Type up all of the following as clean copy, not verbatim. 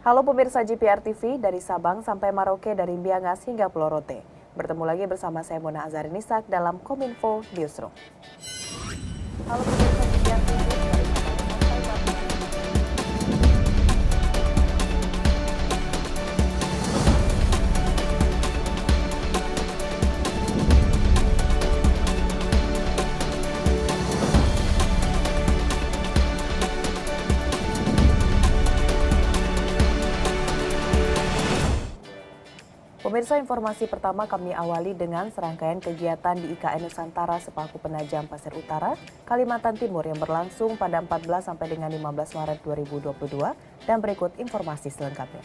Halo pemirsa GPR TV, dari Sabang sampai Maroke, dari Miangas hingga Pulau Rote. Bertemu lagi bersama saya Mona Azari Nisak dalam Kominfo Newsroom. Halo pemirsa GPR TV, dari Sabang sampai Maroke. Pemirsa, informasi pertama kami awali dengan serangkaian kegiatan di IKN Nusantara Sepaku Penajam Pasir Utara, Kalimantan Timur yang berlangsung pada 14 sampai dengan 15 Maret 2022 dan berikut informasi selengkapnya.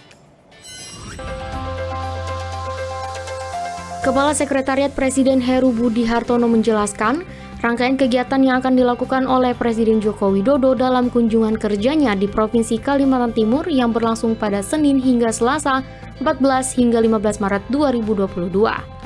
Kepala Sekretariat Presiden Heru Budi Hartono menjelaskan, rangkaian kegiatan yang akan dilakukan oleh Presiden Joko Widodo dalam kunjungan kerjanya di Provinsi Kalimantan Timur yang berlangsung pada Senin hingga Selasa 14 hingga 15 Maret 2022.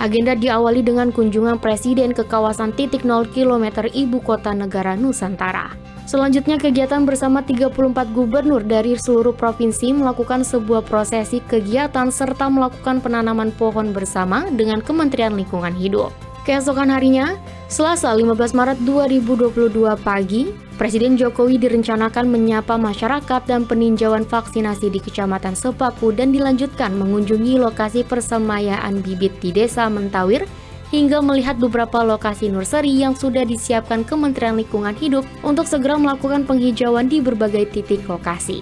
Agenda diawali dengan kunjungan Presiden ke kawasan titik 0 km Ibu Kota Negara Nusantara. Selanjutnya kegiatan bersama 34 gubernur dari seluruh provinsi melakukan sebuah prosesi kegiatan serta melakukan penanaman pohon bersama dengan Kementerian Lingkungan Hidup. Keesokan harinya, Selasa 15 Maret 2022 pagi, Presiden Jokowi direncanakan menyapa masyarakat dan peninjauan vaksinasi di Kecamatan Sepaku dan dilanjutkan mengunjungi lokasi persemaian bibit di Desa Mentawir hingga melihat beberapa lokasi nursery yang sudah disiapkan Kementerian Lingkungan Hidup untuk segera melakukan penghijauan di berbagai titik lokasi.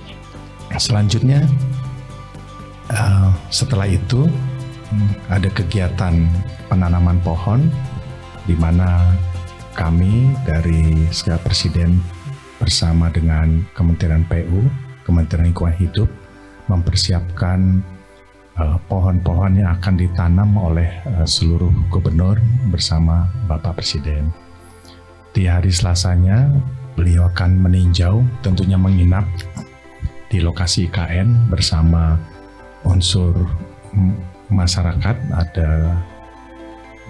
Selanjutnya, setelah itu ada kegiatan penanaman pohon di mana kami dari Sekretariat Presiden bersama dengan Kementerian PU, Kementerian Lingkungan Hidup mempersiapkan pohon-pohon yang akan ditanam oleh seluruh gubernur bersama Bapak Presiden. Di hari Selasanya, beliau akan meninjau, tentunya menginap di lokasi IKN bersama unsur masyarakat, ada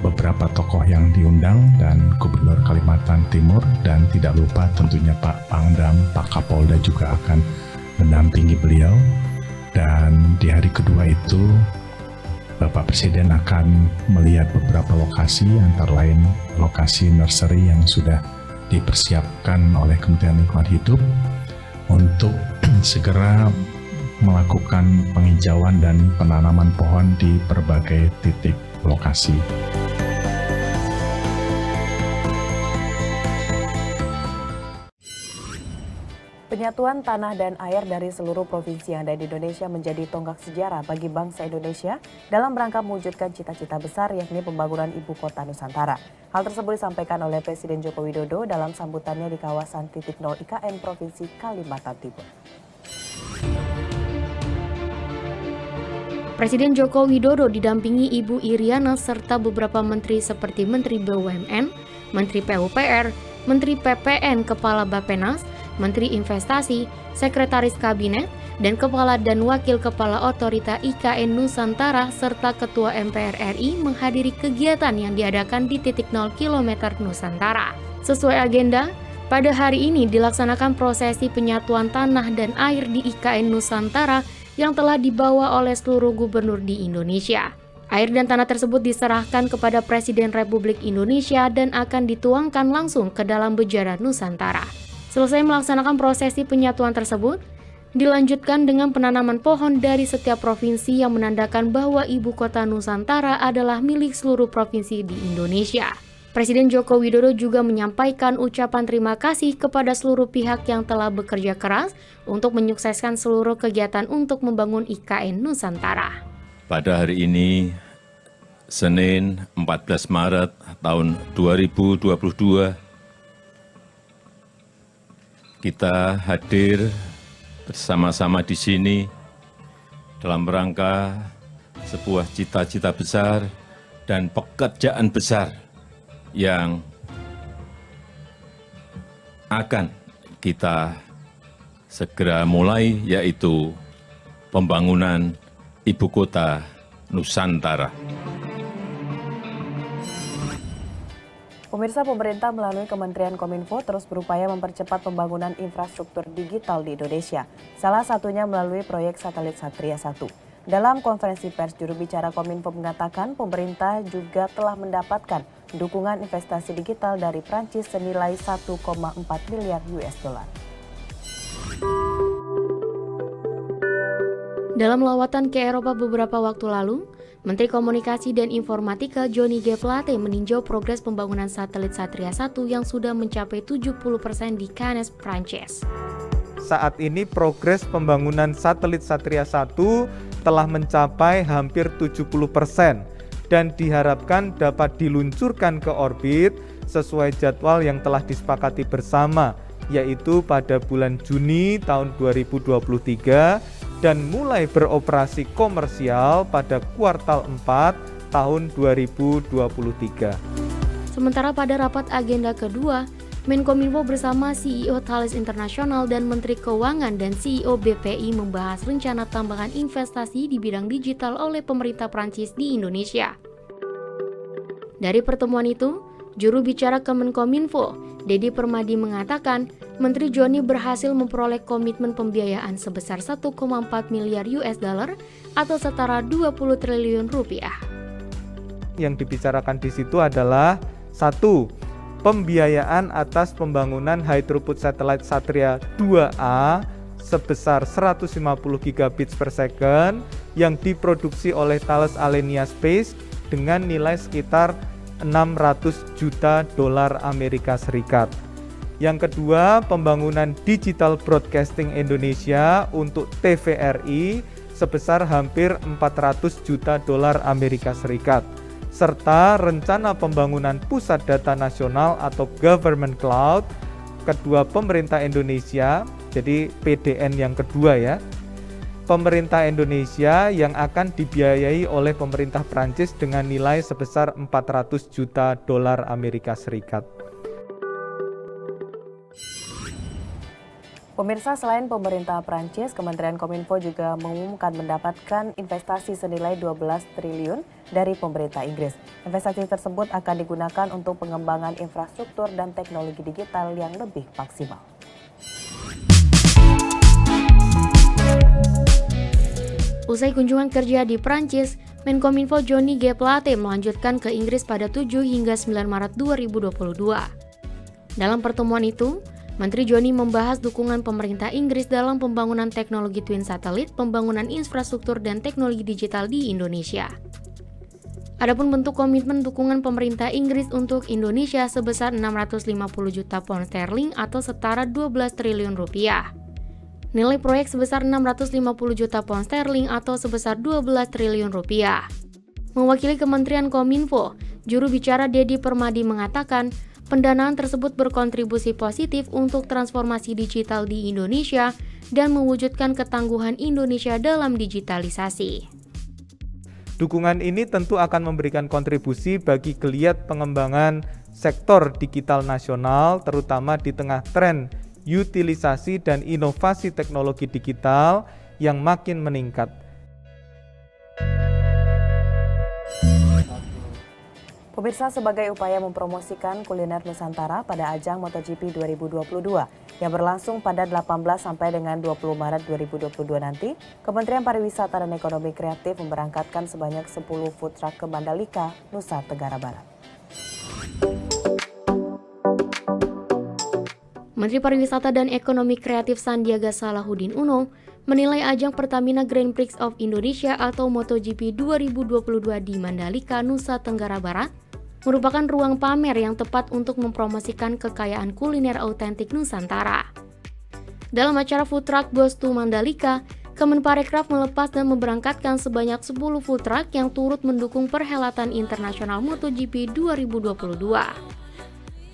beberapa tokoh yang diundang dan Gubernur Kalimantan Timur, dan tidak lupa tentunya Pak Pangdam, Pak Kapolda juga akan mendampingi beliau. Dan di hari kedua itu Bapak Presiden akan melihat beberapa lokasi, antara lain lokasi nursery yang sudah dipersiapkan oleh Kementerian Lingkungan Hidup untuk segera melakukan penghijauan dan penanaman pohon di berbagai titik lokasi. Penyatuan tanah dan air dari seluruh provinsi yang ada di Indonesia menjadi tonggak sejarah bagi bangsa Indonesia dalam rangka mewujudkan cita-cita besar yakni pembangunan Ibu Kota Nusantara. Hal tersebut disampaikan oleh Presiden Joko Widodo dalam sambutannya di kawasan titik 0 IKN Provinsi Kalimantan Timur. Presiden Joko Widodo didampingi Ibu Iriana serta beberapa menteri seperti Menteri BUMN, Menteri PUPR, Menteri PPN, Kepala Bappenas, Menteri Investasi, Sekretaris Kabinet, dan Kepala dan Wakil Kepala Otorita IKN Nusantara serta Ketua MPR RI menghadiri kegiatan yang diadakan di titik 0 km Nusantara. Sesuai agenda, pada hari ini dilaksanakan prosesi penyatuan tanah dan air di IKN Nusantara yang telah dibawa oleh seluruh gubernur di Indonesia. Air dan tanah tersebut diserahkan kepada Presiden Republik Indonesia dan akan dituangkan langsung ke dalam bejana Nusantara. Selesai melaksanakan prosesi penyatuan tersebut, dilanjutkan dengan penanaman pohon dari setiap provinsi yang menandakan bahwa Ibu Kota Nusantara adalah milik seluruh provinsi di Indonesia. Presiden Joko Widodo juga menyampaikan ucapan terima kasih kepada seluruh pihak yang telah bekerja keras untuk menyukseskan seluruh kegiatan untuk membangun IKN Nusantara. Pada hari ini, Senin 14 Maret tahun 2022, kita hadir bersama-sama di sini dalam rangka sebuah cita-cita besar dan pekerjaan besar yang akan kita segera mulai, yaitu pembangunan Ibu Kota Nusantara. Pemirsa, pemerintah melalui Kementerian Kominfo terus berupaya mempercepat pembangunan infrastruktur digital di Indonesia. Salah satunya melalui proyek satelit Satria 1. Dalam konferensi pers, juru bicara Kominfo mengatakan pemerintah juga telah mendapatkan dukungan investasi digital dari Prancis senilai 1,4 miliar US dollar. Dalam lawatan ke Eropa beberapa waktu lalu, Menteri Komunikasi dan Informatika Johnny G. Plate meninjau progres pembangunan satelit Satria 1 yang sudah mencapai 70% di Cannes, Prancis. Saat ini progres pembangunan satelit Satria 1 telah mencapai hampir 70% dan diharapkan dapat diluncurkan ke orbit sesuai jadwal yang telah disepakati bersama, yaitu pada bulan Juni tahun 2023 dan mulai beroperasi komersial pada kuartal 4 tahun 2023. Sementara pada rapat agenda kedua, Menkominfo bersama CEO Thales International dan Menteri Keuangan dan CEO BPI membahas rencana tambahan investasi di bidang digital oleh pemerintah Prancis di Indonesia. Dari pertemuan itu, juru bicara Kemenkominfo, Dedi Permadi mengatakan, Menteri Johnny berhasil memperoleh komitmen pembiayaan sebesar 1,4 miliar US dollar atau setara 20 triliun rupiah. Yang dibicarakan di situ adalah 1. Pembiayaan atas pembangunan high throughput satellite Satria 2A sebesar 150 gigabits per second yang diproduksi oleh Thales Alenia Space dengan nilai sekitar 600 juta dolar Amerika Serikat. Yang kedua, pembangunan Digital Broadcasting Indonesia untuk TVRI sebesar hampir 400 juta dolar Amerika Serikat. Serta rencana pembangunan Pusat Data Nasional atau Government Cloud kedua pemerintah Indonesia, jadi PDN yang kedua ya. Pemerintah Indonesia yang akan dibiayai oleh pemerintah Prancis dengan nilai sebesar 400 juta dolar Amerika Serikat. Pemirsa, selain pemerintah Prancis, Kementerian Kominfo juga mengumumkan mendapatkan investasi senilai 12 triliun dari pemerintah Inggris. Investasi tersebut akan digunakan untuk pengembangan infrastruktur dan teknologi digital yang lebih maksimal. Usai kunjungan kerja di Prancis, Menkominfo Johnny G. Plate melanjutkan ke Inggris pada 7 hingga 9 Maret 2022. Dalam pertemuan itu, Menteri Johnny membahas dukungan pemerintah Inggris dalam pembangunan teknologi twin satelit, pembangunan infrastruktur dan teknologi digital di Indonesia. Adapun bentuk komitmen dukungan pemerintah Inggris untuk Indonesia sebesar 650 juta pound sterling atau setara 12 triliun rupiah. Nilai proyek sebesar 650 juta pound sterling atau sebesar 12 triliun rupiah. Mewakili Kementerian Kominfo, juru bicara Dedi Permadi mengatakan, pendanaan tersebut berkontribusi positif untuk transformasi digital di Indonesia dan mewujudkan ketangguhan Indonesia dalam digitalisasi. Dukungan ini tentu akan memberikan kontribusi bagi geliat pengembangan sektor digital nasional, terutama di tengah tren utilisasi dan inovasi teknologi digital yang makin meningkat. Pemirsa, sebagai upaya mempromosikan kuliner Nusantara pada ajang MotoGP 2022 yang berlangsung pada 18 sampai dengan 20 Maret 2022 nanti, Kementerian Pariwisata dan Ekonomi Kreatif memberangkatkan sebanyak 10 food truck ke Mandalika, Nusa Tenggara Barat. Menteri Pariwisata dan Ekonomi Kreatif Sandiaga Salahuddin Uno menilai ajang Pertamina Grand Prix of Indonesia atau MotoGP 2022 di Mandalika, Nusa Tenggara Barat merupakan ruang pamer yang tepat untuk mempromosikan kekayaan kuliner autentik Nusantara. Dalam acara Food Truck Goes to Mandalika, Kemenparekraf melepas dan memberangkatkan sebanyak 10 food truck yang turut mendukung perhelatan internasional MotoGP 2022.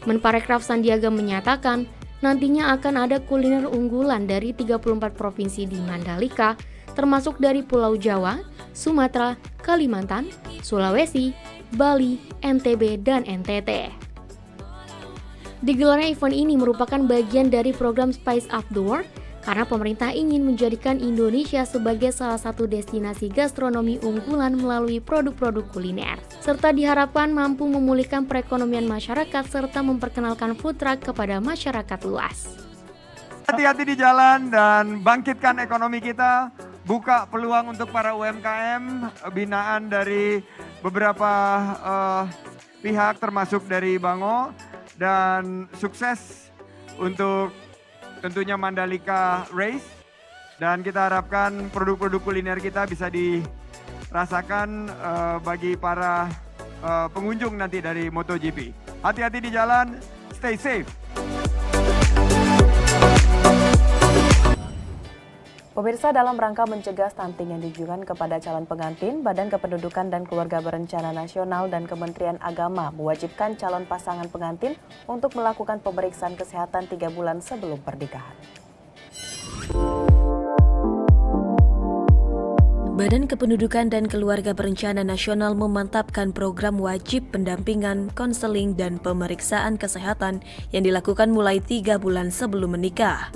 Menparekraf Sandiaga menyatakan, nantinya akan ada kuliner unggulan dari 34 provinsi di Mandalika, termasuk dari Pulau Jawa, Sumatera, Kalimantan, Sulawesi, Bali, NTB, dan NTT. Digelarnya event ini merupakan bagian dari program Spice Up the World karena pemerintah ingin menjadikan Indonesia sebagai salah satu destinasi gastronomi unggulan melalui produk-produk kuliner, serta diharapkan mampu memulihkan perekonomian masyarakat serta memperkenalkan food truck kepada masyarakat luas. Hati-hati di jalan dan bangkitkan ekonomi kita, buka peluang untuk para UMKM, binaan dari beberapa pihak termasuk dari Bango, dan sukses untuk tentunya Mandalika Race, dan kita harapkan produk-produk kuliner kita bisa dirasakan bagi para pengunjung nanti dari MotoGP. Hati-hati di jalan, stay safe. Pemirsa, dalam rangka mencegah stunting yang ditujukan kepada calon pengantin, Badan Kependudukan dan Keluarga Berencana Nasional dan Kementerian Agama mewajibkan calon pasangan pengantin untuk melakukan pemeriksaan kesehatan 3 bulan sebelum pernikahan. Badan Kependudukan dan Keluarga Berencana Nasional memantapkan program wajib pendampingan, konseling, dan pemeriksaan kesehatan yang dilakukan mulai 3 bulan sebelum menikah.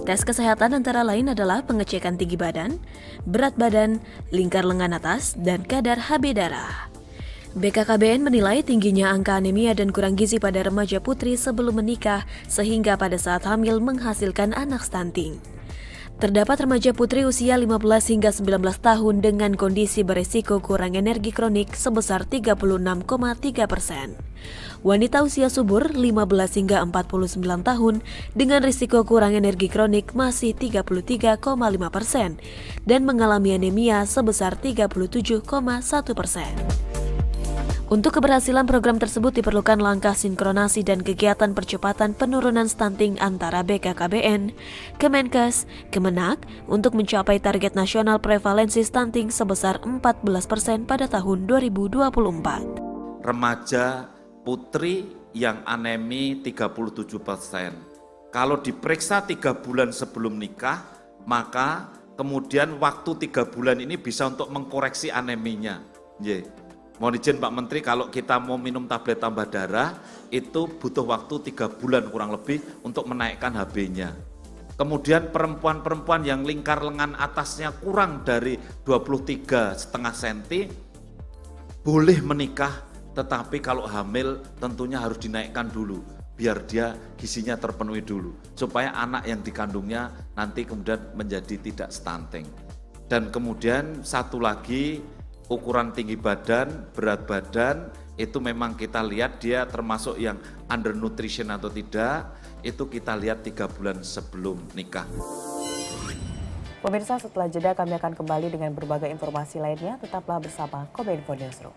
Tes kesehatan antara lain adalah pengecekan tinggi badan, berat badan, lingkar lengan atas, dan kadar HB darah. BKKBN menilai tingginya angka anemia dan kurang gizi pada remaja putri sebelum menikah sehingga pada saat hamil menghasilkan anak stunting. Terdapat remaja putri usia 15 hingga 19 tahun dengan kondisi beresiko kurang energi kronik sebesar 36,3%. Wanita usia subur 15 hingga 49 tahun dengan risiko kurang energi kronik masih 33,5% dan mengalami anemia sebesar 37,1%. Untuk keberhasilan program tersebut diperlukan langkah sinkronasi dan kegiatan percepatan penurunan stunting antara BKKBN, Kemenkes, Kemenak untuk mencapai target nasional prevalensi stunting sebesar 14% pada tahun 2024. Remaja putri yang anemi 37%. Kalau diperiksa 3 bulan sebelum nikah, maka kemudian waktu 3 bulan ini bisa untuk mengkoreksi aneminya. Mohon izin Pak Menteri, kalau kita mau minum tablet tambah darah, itu butuh waktu 3 bulan kurang lebih untuk menaikkan HB-nya. Kemudian perempuan-perempuan yang lingkar lengan atasnya kurang dari 23,5 cm, boleh menikah, tetapi kalau hamil tentunya harus dinaikkan dulu, biar dia gizinya terpenuhi dulu, supaya anak yang dikandungnya nanti kemudian menjadi tidak stunting. Dan kemudian satu lagi, ukuran tinggi badan, berat badan, itu memang kita lihat dia termasuk yang undernutrition atau tidak, itu kita lihat 3 bulan sebelum nikah. Pemirsa, setelah jeda kami akan kembali dengan berbagai informasi lainnya. Tetaplah bersama Kobe Info Newsroom.